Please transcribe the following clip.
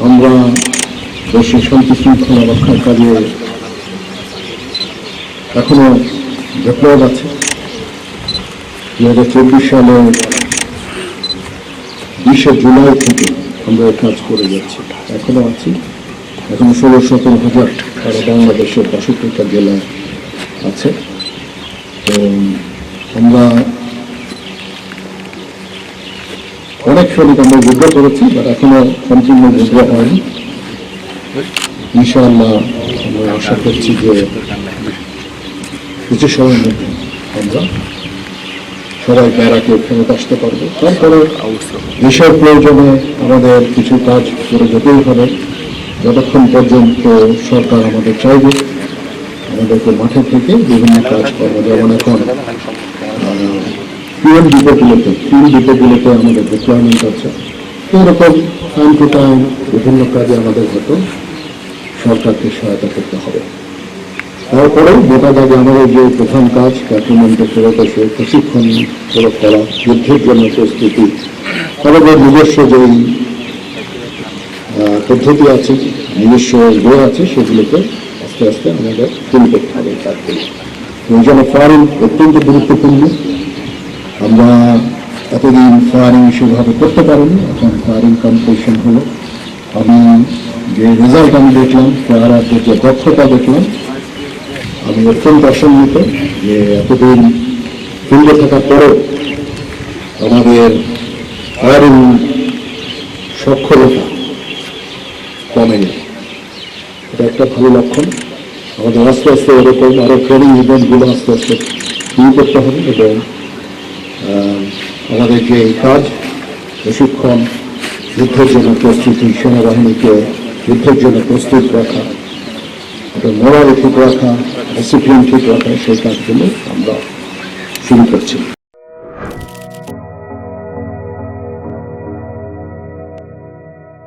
আমরা দেশের শান্তি শৃঙ্খলা রক্ষার কাজে এখনো বিপ্লব আছে। 2024 সালে 20 জুলাই থেকে আমরা কাজ করে যাচ্ছি, এখনো আছি। এখনো 16-17 হাজার সারা বাংলাদেশের 62টা জেলায় আছে। তো আমরা অনেক সৈনিক আমরা যুদ্ধ করেছি, বাট এখনো সম্পূর্ণ যুদ্ধ হয়নি। ইনশাআল্লাহ আমরা আশা করছি যে কিছু সময়ের মধ্যে আমরা সবাই ব্যারাকে ফেরত আসতে পারবো। তারপরে দেশের প্রয়োজনে আমাদের কিছু কাজ করে যেতেই হবে, যতক্ষণ পর্যন্ত সরকার আমাদের চাইবে আমাদেরকে মাঠে থেকে বিভিন্ন কাজ করবো। যেমন এখন পিএম ডিপোগুলোতে আমাদের ডিপ্লয়মেন্ট আছে। এরকম টাইম টু টাইম বিভিন্ন কাজে আমাদের হয়তো সরকারকে সহায়তা করতে হবে। তারপরে মোটা দাগে আমাদের যে প্রধান কাজ ক্যান্টনমেন্টে ফেরত এসে প্রশিক্ষণ প্রয়োগ করা, যুদ্ধের জন্য প্রস্তুতি, আমাদের নিজস্ব যেই পদ্ধতি আছে, নিজস্ব বই আছে, সেগুলোকে আস্তে আস্তে আমাদের শুরু করতে হবে। এই জন্য ফায়ারিং অত্যন্ত গুরুত্বপূর্ণ। আমরা এতদিন ফায়ারিং সেভাবে করতে পারিনি, এখন ফায়ারিং কম্পিটিশন হলো। আমি যে রেজাল্ট আমি দেখলাম, ফায়ারের যে দক্ষতা দেখলাম, আমি অত্যন্ত আশান্বিত যে এতদিন ফিল্ডে থাকার পরেও আমাদের ফায়ারিং সক্ষমতা কমেনি। এটা একটা ভালো লক্ষণ। আমাদের আস্তে আস্তে এরকম আরো ট্রেনিং ইভেন্টগুলো আস্তে আস্তে শুরু করতে হবে এবং আমাদের যে কাজ প্রশিক্ষণ, যুদ্ধের জন্য প্রস্তুতি, সেনাবাহিনীকে যুদ্ধের জন্য প্রস্তুত রাখা, মোরাল ঠিক রাখা, ডিসিপ্লিন ঠিক রাখা, সেই কাজগুলো আমরা শুরু করছি।